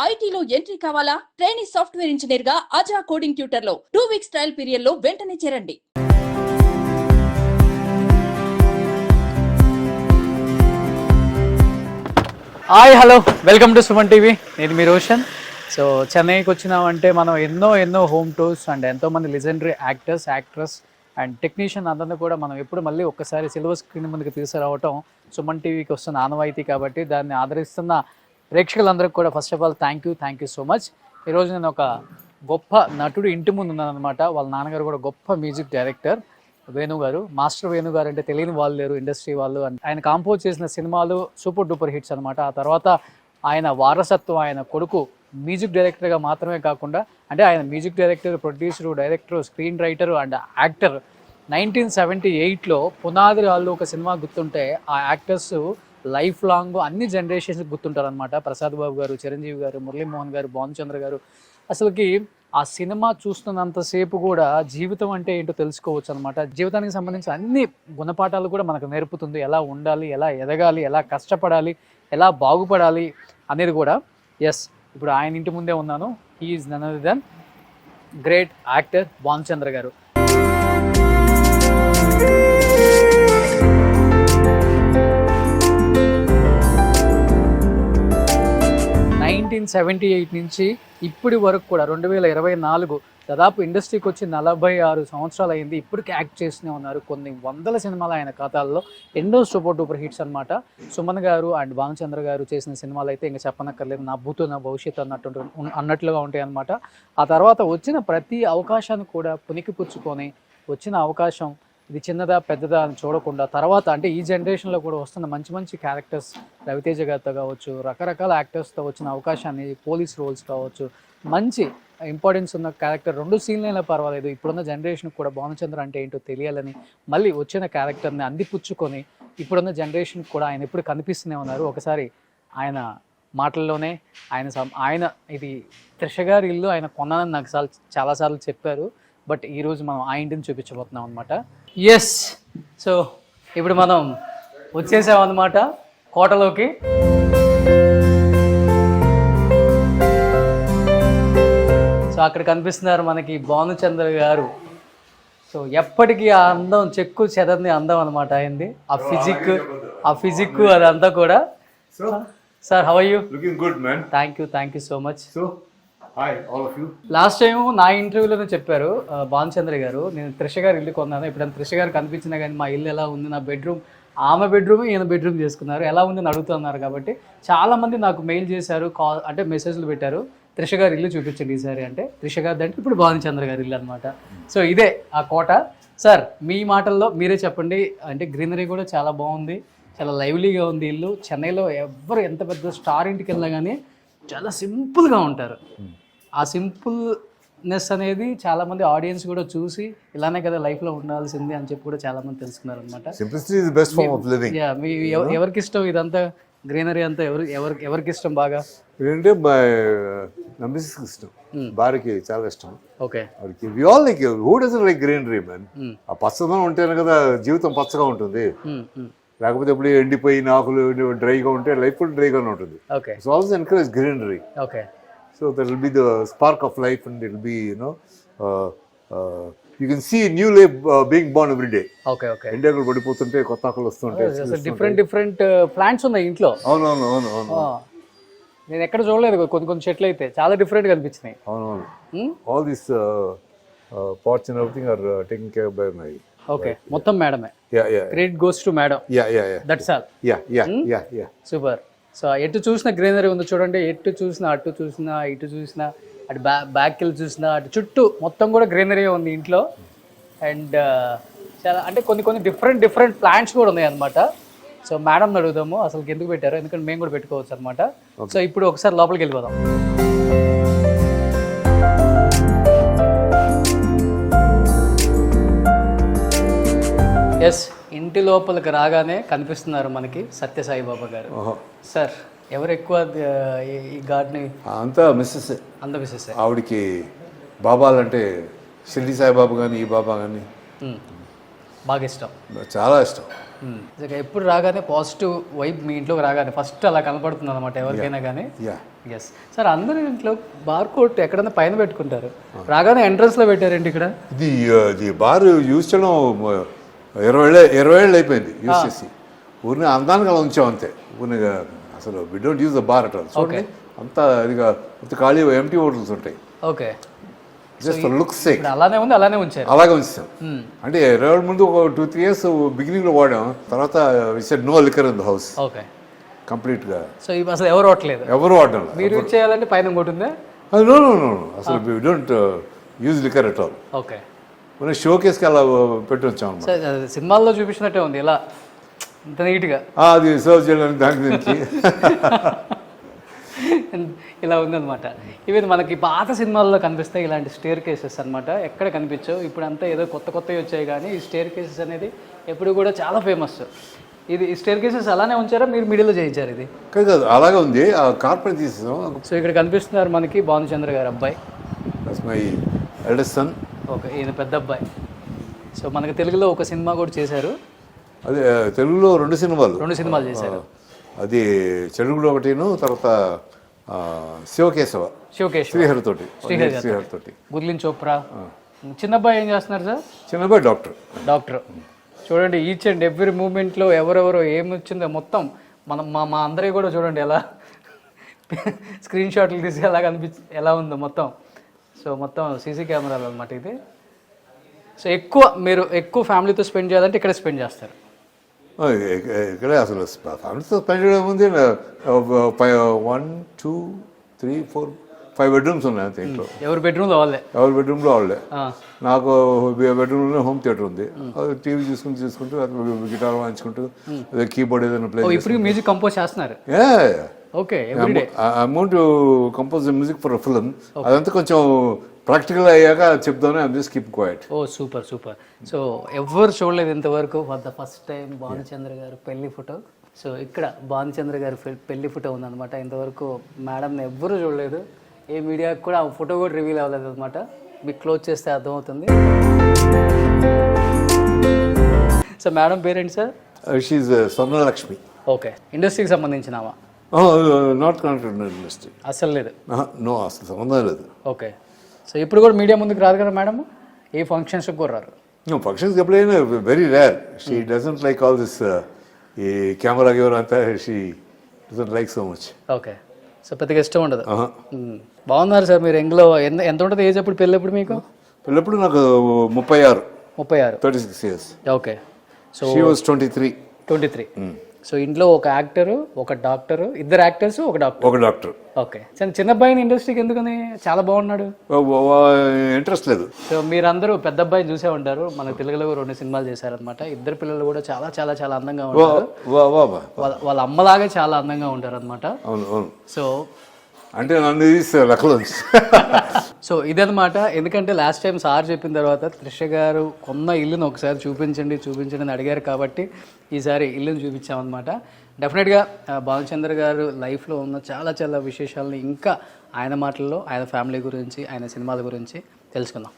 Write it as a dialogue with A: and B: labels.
A: ఐటీలో ఎంట్రీ కావాలా? Trainee software engineer గా అజా కోడింగ్ ట్యూటర్ లో 2 వీక్స్ ట్రయల్ పీరియడ్ లో వెంటనే చేరండి.
B: Hi hello welcome to Suman TV. నేను మీ రోషన్. సో చెన్నైకి వచ్చినామంటే మనం ఎన్నో హోమ్ టూర్స్ అండ్ ఎంతోమంది legendary actors actress and technician అందరినీ కూడా మనం ఎప్పుడు మళ్ళీ ఒక్కసారి సిల్వర్ స్క్రీన్ ముందుకు తీసుకురావటం సుమన్ టీవీకి వస్తున్న ఆనవాయితీ. కాబట్టి దాన్ని ఆదరిస్తున్న ప్రేక్షకులందరికీ కూడా first of all thank you so much. ఈరోజు నేను ఒక గొప్ప నటుడు ఇంటి ముందు ఉన్నాను అనమాట. వాళ్ళ నాన్నగారు కూడా గొప్ప మ్యూజిక్ డైరెక్టర్ వేణు గారు. మాస్టర్ వేణు గారు అంటే తెలియని వాళ్ళు లేరు ఇండస్ట్రీ వాళ్ళు. ఆయన కాంపోజ్ చేసిన సినిమాలు సూపర్ డూపర్ హిట్స్ అనమాట. ఆ తర్వాత ఆయన వారసత్వం ఆయన కొడుకు మ్యూజిక్ డైరెక్టర్గా మాత్రమే కాకుండా అంటే ఆయన music director, producer, director, screen writer and actor. 1978లో పునాది రాళ్ళు ఒక సినిమా గుర్తుంటే ఆ యాక్టర్స్ లైఫ్ లాంగ్ అన్ని జనరేషన్స్ గుర్తుంటారు అనమాట. ప్రసాద్ బాబు గారు, చిరంజీవి గారు, మురళీమోహన్ గారు, భానుచంద్ర గారు. అసలుకి ఆ సినిమా చూస్తున్నంతసేపు కూడా జీవితం అంటే ఏంటో తెలుసుకోవచ్చు అనమాట. జీవితానికి సంబంధించిన అన్ని గుణపాఠాలు కూడా మనకు నేర్పుతుంది. ఎలా ఉండాలి, ఎలా ఎదగాలి, ఎలా కష్టపడాలి, ఎలా బాగుపడాలి అనేది కూడా. ఎస్, ఇప్పుడు ఆయన ఇంటి ముందే ఉన్నాను. He is none other than great actor Bhanuchandra garu. నుంచి ఇప్పటి వరకు కూడా 2024 దాదాపు ఇండస్ట్రీకి వచ్చి 46 సంవత్సరాలు అయింది. ఇప్పటికీ యాక్ట్ చేస్తూనే ఉన్నారు. కొన్ని వందల సినిమాలు ఆయన ఖాతాల్లో, ఎన్నో సూపర్ డూపర్ హిట్స్ అనమాట. సుమన్ గారు అండ్ భానుచంద్ర గారు చేసిన సినిమాలు అయితే ఇంకా చెప్పనక్కర్లేదు. నా భూతో నా భవిష్యత్తు అన్నట్లుగా ఉంటాయి అనమాట. ఆ తర్వాత వచ్చిన ప్రతి అవకాశాన్ని కూడా పుణికిపుచ్చుకొని వచ్చిన అవకాశం ఇది చిన్నదా పెద్దదా అని చూడకుండా తర్వాత అంటే ఈ జనరేషన్లో కూడా వస్తున్న మంచి క్యారెక్టర్స్, రవితేజ గారితో కావచ్చు, రకరకాల యాక్టర్స్తో వచ్చిన అవకాశాన్ని, పోలీస్ రోల్స్ కావచ్చు, మంచి ఇంపార్టెన్స్ ఉన్న క్యారెక్టర్ 2 సీన్లైనా పర్వాలేదు. ఇప్పుడున్న జనరేషన్కి కూడా భానుచంద్ర అంటే ఏంటో తెలియాలని మళ్ళీ వచ్చిన క్యారెక్టర్ని అందిపుచ్చుకొని ఇప్పుడున్న జనరేషన్కి కూడా ఆయన ఎప్పుడు కనిపిస్తూనే ఉన్నారు. ఒకసారి ఆయన మాటల్లోనే ఆయన ఇది త్రిష గారి ఇల్లు ఆయన కొన్నానని నాకు చాలాసార్లు చెప్పారు. బట్ ఈరోజు మనం ఆ ఇంటిని చూపించబోతున్నాం అనమాట. ఎస్, సో ఇప్పుడు మనం వచ్చేసాం అనమాట కోటలోకి. సో అక్కడ కనిపిస్తున్నారు మనకి భానుచంద్ర గారు. సో ఎప్పటికీ ఆ అందం చెక్కు చెదర్ని అందం అనమాట అయింది. ఆ ఫిజిక్ అదంతా కూడా. Sir, how are you?
C: Looking good, man.
B: Thank you so much.
C: So, hi, all of you.
B: Last time నా ఇంటర్వ్యూలోనే చెప్పారు భానుచంద్ర గారు, నేను త్రిష గారి ఇల్లు కొన్నాను. ఇప్పుడు త్రిష గారు కనిపించినా కానీ మా ఇల్లు ఎలా ఉంది, నా బెడ్రూమ్, ఆమె బెడ్రూమ్ ఈయన బెడ్రూమ్ చేసుకున్నారు, ఎలా ఉంది అని అడుగుతున్నారు. కాబట్టి చాలామంది నాకు మెయిల్ చేశారు, అంటే మెసేజ్లు పెట్టారు, త్రిష గారి ఇల్లు చూపించండి ఈసారి అంటే. త్రిష గారి అంటే ఇప్పుడు భానుచంద్ర గారి ఇల్లు అనమాట. సో ఇదే ఆ కోట. సార్, మీ మాటల్లో మీరే చెప్పండి. అంటే గ్రీనరీ కూడా చాలా బాగుంది, చాలా లైవ్లీగా ఉంది ఇల్లు. చెన్నైలో ఎవరు ఎంత పెద్ద స్టార్ ఇంటికి వెళ్ళినా కానీ చాలా సింపుల్గా ఉంటారు. ఆ సింపుల్నెస్ అనేది చాలామంది ఆడియన్స్ కూడా చూసి ఇలానే కదా లైఫ్లో ఉండాల్సింది అని చెప్పి కూడా చాలామంది తెలుసుకున్నారు అనమాట.
C: Simplicity is the best form of living.
B: మీ ఎవరికి ఇష్టం ఇదంతా గ్రీనరీ అంతా? ఎవరికి ఇష్టం బాగా?
C: ఏంటంటే మా మిస్సెస్కి ఇష్టం, భార్యకి చాలా ఇష్టం.
B: Okay,
C: we all like, who doesn't like greenery man? ఆ పచ్చదనం ఉంటేనే కదా జీవితం పచ్చగా ఉంటుంది. లేకపోతే ఎప్పుడు ఎండిపోయి ఆకులు డ్రైగా ఉంటే లైఫ్ కూడా డ్రైగానే ఉంటుంది.
B: Okay,
C: so also encourage greenery.
B: Okay,
C: so that will be the spark of life, and it will be, you can see new life being born every day.
B: Okay, okay.
C: ఎండలు పడిపోతుంటే కొత్త ఆకులు వస్తుంటాయి.
B: డిఫరెంట్ ప్లాంట్స్ ఉన్నాయి ఇంట్లో.
C: అవును.
B: నేను ఎక్కడ చూడలేదు. కొన్ని చెట్లు అయితే చాలా డిఫరెంట్గా అనిపించినాయి.
C: అవును. All these pots and everything are taken care by my.
B: Okay, మొత్తం మేడమే.
C: Yeah.
B: Credit goes to madam.
C: Yeah.
B: That's all.
C: Yeah.
B: Super. So ఎటు చూసిన గ్రీనరీ ఉంది చూడండి. ఎటు చూసినా, అటు చూసినా, ఇటు చూసినా, అటు బ్యాక్ వెళ్ళి చూసినా, అటు చుట్టూ మొత్తం కూడా గ్రీనరీ ఉంది ఇంట్లో. అండ్ చాలా అంటే కొన్ని డిఫరెంట్ ప్లాంట్స్ కూడా ఉన్నాయి అనమాట. సో మేడం అడుగుదాము అసలు ఎందుకు పెట్టారు, ఎందుకంటే మేము కూడా పెట్టుకోవచ్చు అనమాట. సో ఇప్పుడు ఒకసారి లోపలికి వెళ్ళిపోదాం. ఎస్, ఇంటి లోపలికి రాగానే కనిపిస్తున్నారు మనకి సత్యసాయిబాబా గారు. సార్, ఎవరు ఎక్కువ ఈ గార్డ్ని?
C: అంతా మిస్సెస్.
B: అంత మిస్సెస్.
C: ఆవిడకి బాబాలంటే షిరిడి సాయిబాబా కానీ ఈ బాబా కానీ
B: బాగా ఇష్టం.
C: చాలా ఇష్టం.
B: ఇక ఎప్పుడు రాగానే పాజిటివ్ వైబ్ మీ ఇంట్లోకి రాగానే ఫస్ట్ అలా కనపడుతుంది అనమాట ఎవరికైనా కానీ.
C: యా
B: ఎస్ సార్, అందరి ఇంట్లో బార్కోడ్ ఎక్కడన్నా పైన పెట్టుకుంటారు, రాగానే ఎంట్రన్స్లో పెట్టారండి ఇక్కడ.
C: ఇది బార్ యూజ్ చేయడం 20 ఏళ్ళు అయిపోయింది యూజ్ చేసి. ఊరిని అందానికి అలా ఉంచాం అంతే. ఊరిని అసలు we don't use the bar at all. చూడండి అంతా ఇదిగా ఖాళీ ఎంటీ హోటల్స్ ఉంటాయి.
B: Okay,
C: just for looks sake
B: అలానే ఉంది, అలానే ఉంచారు.
C: అలాగే ఉంచాం. అంటే 20 ఏళ్ళ ముందు ఒక 2-3 years బిగినింగ్ లో వాడాం. తర్వాత no liquor in the house
B: okay
C: complete గా.
B: సో ఇవి అసలు ఎవరు వాడలేదు,
C: ఎవరు వాడడం.
B: మీరు యూజ్ చేయాలంటే పైన ఇంకోటి ఉందా?
C: నో నో నో అసలు we don't use liquor at all.
B: Okay,
C: మనం షో కేస్కి అలా పెట్టి వచ్చాం అన్నమాట.
B: సార్ సినిమాల్లో చూపించినట్టే ఉంది ఇలా ఇంత నీట్గా.
C: అది సర్వ్ చేయడానికి దానికి దీనికి
B: ఇలా ఉందన్నమాట. ఇవి మనకి పాత సినిమాల్లో కనిపిస్తాయి ఇలాంటి స్టేర్ కేసెస్ అనమాట. ఎక్కడ కనిపించవు. ఇప్పుడు అంతా ఏదో కొత్తవి వచ్చాయి, కానీ ఈ స్టేర్ కేసెస్ అనేది ఎప్పుడు కూడా చాలా ఫేమస్. ఇది ఈ స్టేర్ కేసెస్ అలానే ఉంచారా, మీరు మిడిల్లో చేయించారు? ఇది
C: కాదు, అలాగే ఉంది. ఆ కార్పెట్ తీసేసాం.
B: సో ఇక్కడ కనిపిస్తున్నారు మనకి భానుచంద్ర గారు అబ్బాయి,
C: మై ఎల్డెస్ట్ సన్.
B: ఓకే, ఈయన పెద్ద అబ్బాయి. సో మనకి తెలుగులో ఒక సినిమా కూడా చేశారు.
C: అదే తెలుగులో 2 సినిమాలు
B: చేశారు.
C: అది తెలుగులో ఒకటిను, తర్వాత శివకేశవ శ్రీహరి తోటి.
B: గుర్లిన్ చోప్రా. చిన్నబ్బాయి ఏం చేస్తున్నారు సార్?
C: చిన్నబ్బాయి డాక్టర్.
B: చూడండి, ఈచ్ అండ్ ఎవ్రీ మూమెంట్లో ఎవరెవరో ఏమొచ్చిందో మొత్తం మనం మా అందరికీ కూడా చూడండి ఎలా స్క్రీన్ షాట్లు తీసి ఎలా ఉందో మొత్తం. సో మొత్తం సీసీ కెమెరాలు అనమాట ఇది. సో మీరు ఎక్కువ ఫ్యామిలీతో స్పెండ్ చేయాలంటే ఇక్కడ స్పెండ్ చేస్తారు.
C: ఇక్కడే అసలు ఫ్యామిలీతో స్పెండ్ చేయడం ఉంది. 1, 2, 3, 4, 5 బెడ్రూమ్స్ ఉన్నాయి అంతే ఇంట్లో.
B: ఎవరి బెడ్రూమ్లో
C: వాళ్ళే. నాకు బెడ్రూమ్లో హోమ్ థియేటర్ ఉంది. టీవీ చూసుకుంటూ గిటార్ వాయించుకుంటూ కీబోర్డ్ ఏదైనా ప్లే.
B: ఇప్పుడు మ్యూజిక్ కంపోజ్ చేస్తున్నారు? Okay,
C: amount compose music for film. అదంతా కొంచెం ప్రాక్టికల్ అయ్యాక చెప్తాను. I'm just keep quiet.
B: Oh super. So ఎవరు చూడలేదు ఇంతవరకు ఫర్ ద ఫస్ట్ టైం భానుచంద్ర గారు పెళ్లి ఫోటో. సో ఇక్కడ భానుచంద్ర గారి పెళ్లి ఫోటో ఉందన్నమాట. ఇంతవరకు మేడంని ఎవ్వరూ చూడలేదు. ఏ మీడియాకి కూడా ఆ ఫోటో కూడా రివీల్ అవ్వలేదు అనమాట. మీకు క్లోజ్ చేస్తే అర్థమవుతుంది. సో మేడం పేరేంటి సార్?
C: షీఈ్ స్వర్ణలక్ష్మి.
B: ఓకే, ఇండస్ట్రీకి సంబంధించినవా?
C: Not connected industry.
B: అసలు లేదు?
C: నో, అసలు సంబంధం లేదు.
B: ఓకే, సో ఇప్పుడు కూడా మీడియా ముందుకు రాదు కదా మేడం? ఏ ఫంక్షన్స్కి కూడా రారు?
C: ఫంక్షన్స్కి ఎప్పుడైనా very rare. She doesn't like all this ఈ కెమెరా గివర్ అంతా. She doesn't like so much.
B: Okay, so పెద్దగా ఇష్టం ఉండదు. బాగున్నారు సార్ మీరు. ఎంగ్లో ఎంత ఉంటుంది ఏజ్ అప్పుడు పెళ్ళప్పుడు మీకు?
C: పెళ్ళప్పుడు నాకు 36. 36 years.
B: Okay, so
C: she was 23.
B: So ఇంట్లో ఒక యాక్టరు, ఒక డాక్టరు, ఇద్దరు యాక్టర్స్, ఒక డాక్టర్. ఓకే, చిన్న అబ్బాయిని ఇండస్ట్రీకి ఎందుకని? చాలా బాగున్నాడు.
C: ఇంట్రెస్ట్ లేదు.
B: సో మీరందరూ పెద్ద అబ్బాయిని చూసే ఉంటారు. మన తెలుగులో 2 సినిమాలు చేశారనమాట. ఇద్దరు పిల్లలు కూడా చాలా చాలా చాలా అందంగా ఉంటారు. వాళ్ళ అమ్మలాగే చాలా అందంగా ఉంటారు అనమాట. సో
C: అంటే నన్ను లెక్కలో.
B: సో ఇదనమాట. ఎందుకంటే లాస్ట్ టైం సార్ చెప్పిన తర్వాత త్రిష గారు కొన్న ఇల్లును ఒకసారి చూపించండి అని అడిగారు కాబట్టి ఈసారి ఇల్లును చూపించామన్నమాట. డెఫినెట్గా భానుచంద్ర గారు లైఫ్లో ఉన్న చాలా చాలా విశేషాలని ఇంకా ఆయన మాటల్లో ఆయన ఫ్యామిలీ గురించి, ఆయన సినిమాల గురించి తెలుసుకుందాం.